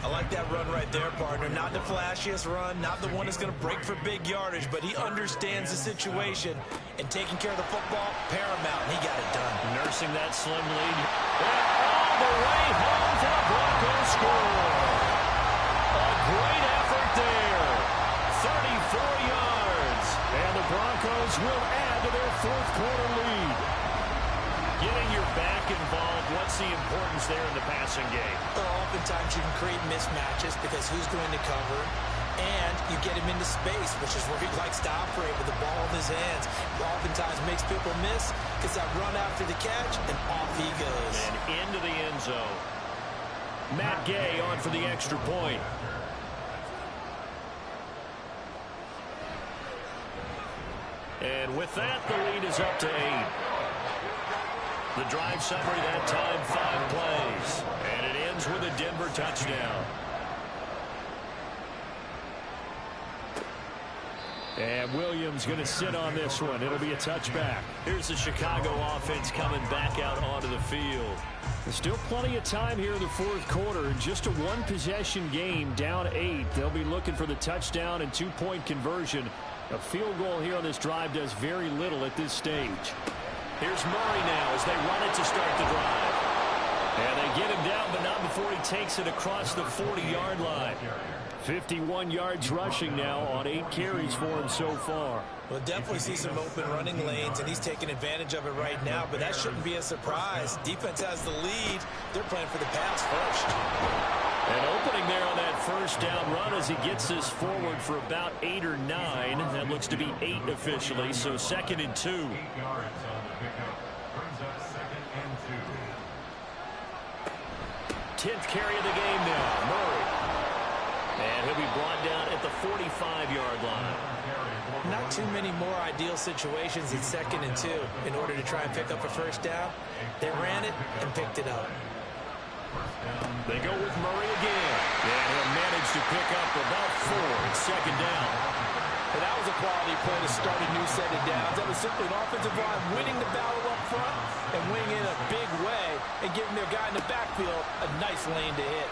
I like that run right there, partner. Not the flashiest run, not the one that's going to break for big yardage, but he understands the situation, and taking care of the football, paramount, and he got it done. Nursing that slim lead. And all the way home for the Broncos score. A great effort there. 34 yards. And the Broncos will add to their 4th quarter lead. Getting your back involved, what's the importance there in the passing game? Well, oftentimes you can create mismatches because who's going to cover, and you get him into space, which is where he likes to operate with the ball in his hands. Oftentimes makes people miss, gets that run after the catch, and off he goes. And into the end zone. Matt Gay on for the extra point. And with that, the lead is up to 8. The drive summary that time, 5 plays. And it ends with a Denver touchdown. And Williams going to sit on this one. It'll be a touchback. Here's the Chicago offense coming back out onto the field. There's still plenty of time here in the 4th quarter. Just a 1-possession game, down 8. They'll be looking for the touchdown and 2-point conversion. A field goal here on this drive does very little at this stage. Here's Murray now as they run it to start the drive. And they get him down, but not before he takes it across the 40-yard line. 51 yards rushing now on 8 carries for him so far. We'll definitely see some open running lanes, and he's taking advantage of it right now, but that shouldn't be a surprise. Defense has the lead. They're playing for the pass first. And opening there on that 1st down run as he gets this forward for about 8 or 9. That looks to be 8 officially, so 2nd and 2. 8 yards on the pickup. Brings up 2nd and 2. 10th carry of the game now, Murray. And he'll be brought down at the 45-yard line. Not too many more ideal situations in 2nd and 2 in order to try and pick up a 1st down. They ran it and picked it up. They go with Murray again. And he'll manage to pick up about 4 at 2nd down. And that was a quality play to start a new set of downs. That was simply an offensive line winning the battle up front and winning in a big way and giving their guy in the backfield a nice lane to hit.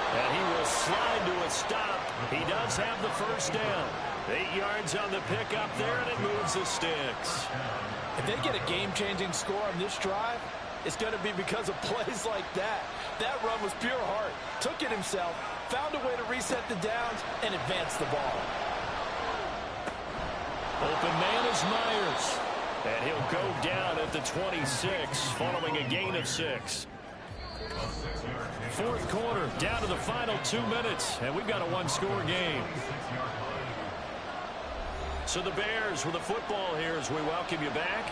And he will slide to a stop. He does have the 1st down. 8 yards on the pickup there, and it moves the sticks. If they get a game-changing score on this drive, it's going to be because of plays like that. That run was pure heart. Took it himself, found a way to reset the downs, and advance the ball. Open man is Myers. And he'll go down at the 26 following a gain of 6. 4th quarter, down to the final 2 minutes, and we've got a 1-score game. So the Bears with the football here as we welcome you back.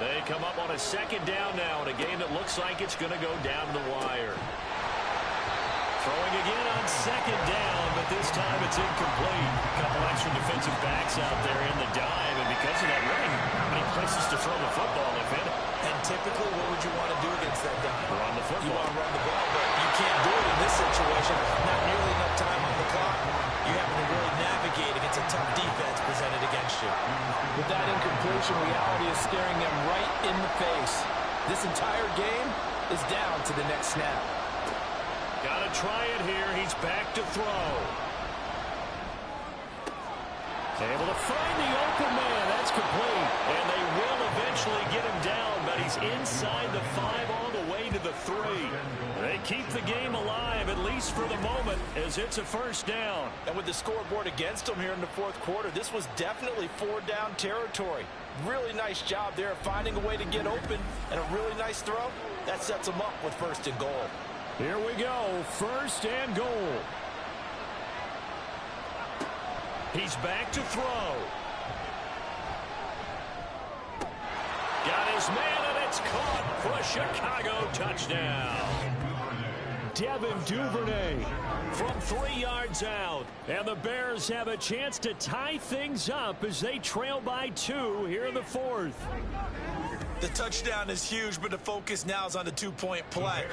They come up on a 2nd down now in a game that looks like it's going to go down the wire. Throwing again on 2nd down, but this time it's incomplete. A couple extra defensive backs out there in the dive, and because of that, really not many places to throw the football, if any. And typically, what would you want to do against that guy? Run the football. You want to run the ball, but you can't do it in this situation. Not nearly enough time on the clock. You having to really navigate against a tough defense presented against you. With that incompletion, reality is staring them right in the face. This entire game is down to the next snap. Got to try it here. He's back to throw. Able to find the open man. That's complete. And they will eventually get him down, but he's inside the 5 all the way to the 3. They keep the game alive, at least for the moment, as it's a first down. And with the scoreboard against him here in the fourth quarter, this was definitely 4-down territory. Really nice job there of finding a way to get open, and a really nice throw. That sets him up with 1st and goal. Here we go, 1st and goal. He's back to throw. Got his man, and it's caught for a Chicago touchdown. Devin Duvernay from 3 yards out. And the Bears have a chance to tie things up as they trail by 2 here in the 4th. The touchdown is huge, but the focus now is on the 2-point play.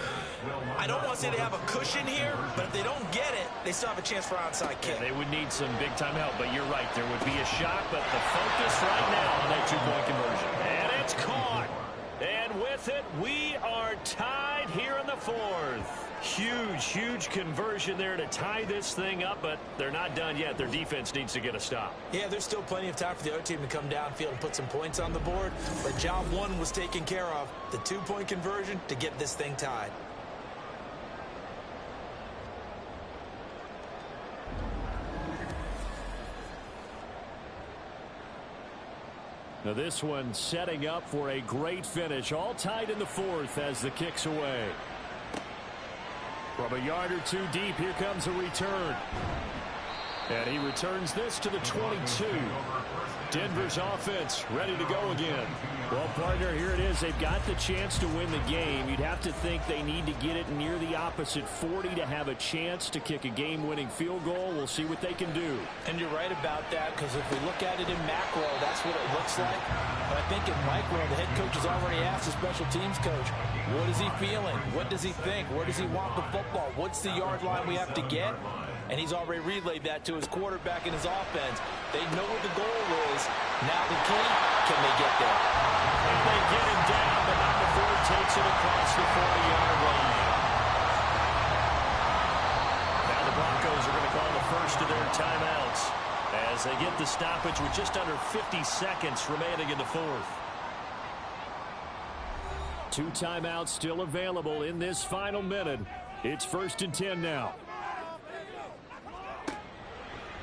I don't want to say they have a cushion here, but if they don't get it, they still have a chance for onside kick. Yeah, they would need some big-time help, but you're right. There would be a shot, but the focus right now on that 2-point conversion. And it's caught. And with it, we are tied here in the 4th. Huge, huge conversion there to tie this thing up, but they're not done yet. Their defense needs to get a stop. Yeah, there's still plenty of time for the other team to come downfield and put some points on the board, but job 1 was taken care of. The 2-point conversion to get this thing tied. Now this one setting up for a great finish. All tied in the 4th as the kick's away. From a yard or 2 deep, here comes a return. And he returns this to the 22. Denver's offense ready to go again. Well, partner, here it is. They've got the chance to win the game. You'd have to think they need to get it near the opposite 40 to have a chance to kick a game-winning field goal. We'll see what they can do. And you're right about that, because if we look at it in macro, that's what it looks like. But I think in micro, the head coach has already asked the special teams coach, what is he feeling? What does he think? Where does he want the football? What's the yard line we have to get? And he's already relayed that to his quarterback and his offense. They know what the goal is. Now the key, can they get there? And they get him down, but not before he takes it across the 40-yard line. Now the Broncos are going to call the first of their timeouts as they get the stoppage with just under 50 seconds remaining in the 4th. 2 timeouts still available in this final minute. It's 1st and 10 now.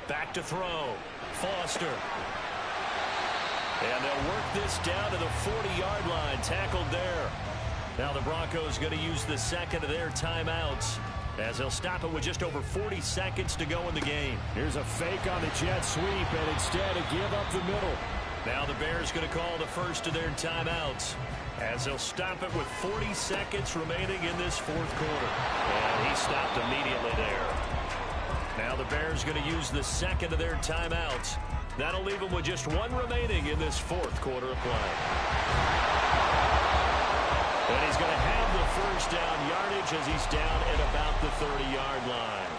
Back to throw. Foster. And they'll work this down to the 40-yard line. Tackled there. Now the Broncos going to use the second of their timeouts as they'll stop it with just over 40 seconds to go in the game. Here's a fake on the jet sweep, and instead a give up the middle. Now the Bears going to call the first of their timeouts as they'll stop it with 40 seconds remaining in this 4th quarter. And he stopped immediately there. Now the Bears going to use the second of their timeouts. That'll leave them with just 1 remaining in this 4th quarter of play. And he's going to have the first down yardage as he's down at about the 30-yard line.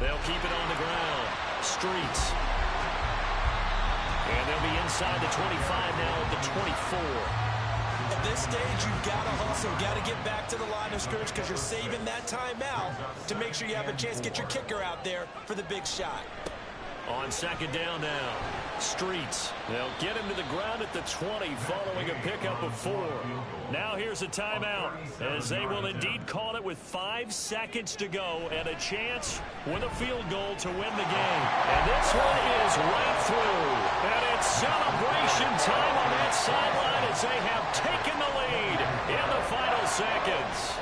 They'll keep it on the ground. Streets. And they'll be inside the 25 now at the 24. At this stage, you've got to hustle, got to get back to the line of scrimmage because you're saving that timeout to make sure you have a chance to get your kicker out there for the big shot. On 2nd down now, Streets. They'll get him to the ground at the 20 following a pickup of 4. Now here's a timeout as they will indeed call it with 5 seconds to go and a chance with a field goal to win the game. And this one is right through. And it's celebration time on that sideline as they have taken the lead in the final seconds.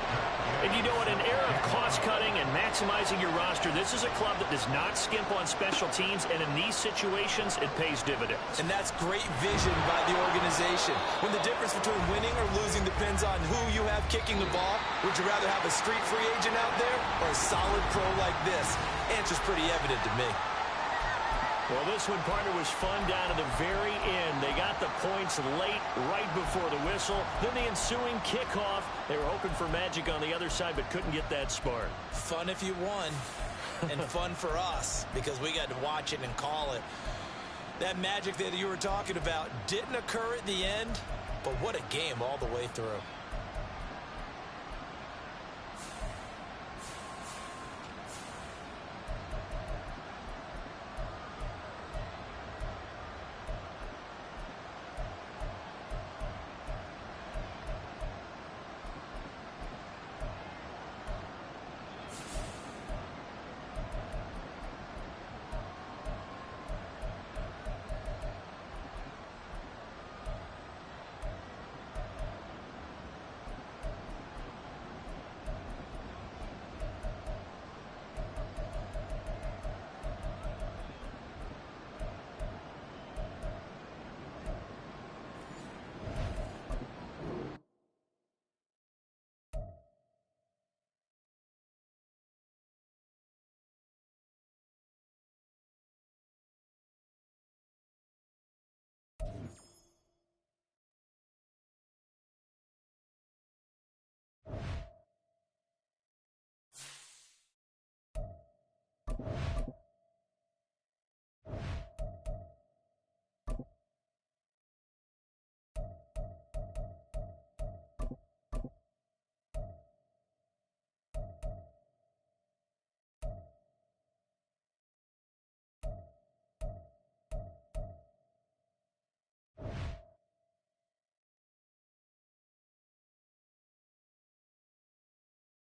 And you know, in an era of cost-cutting and maximizing your roster, this is a club that does not skimp on special teams, and in these situations, it pays dividends. And that's great vision by the organization. When the difference between winning or losing depends on who you have kicking the ball, would you rather have a street free agent out there or a solid pro like this? Answer's pretty evident to me. Well, this one, partner, was fun down to the very end. They got the points late, right before the whistle. Then the ensuing kickoff. They were hoping for magic on the other side, but couldn't get that spark. Fun if you won, and fun for us, because we got to watch it and call it. That magic that you were talking about didn't occur at the end, but what a game all the way through.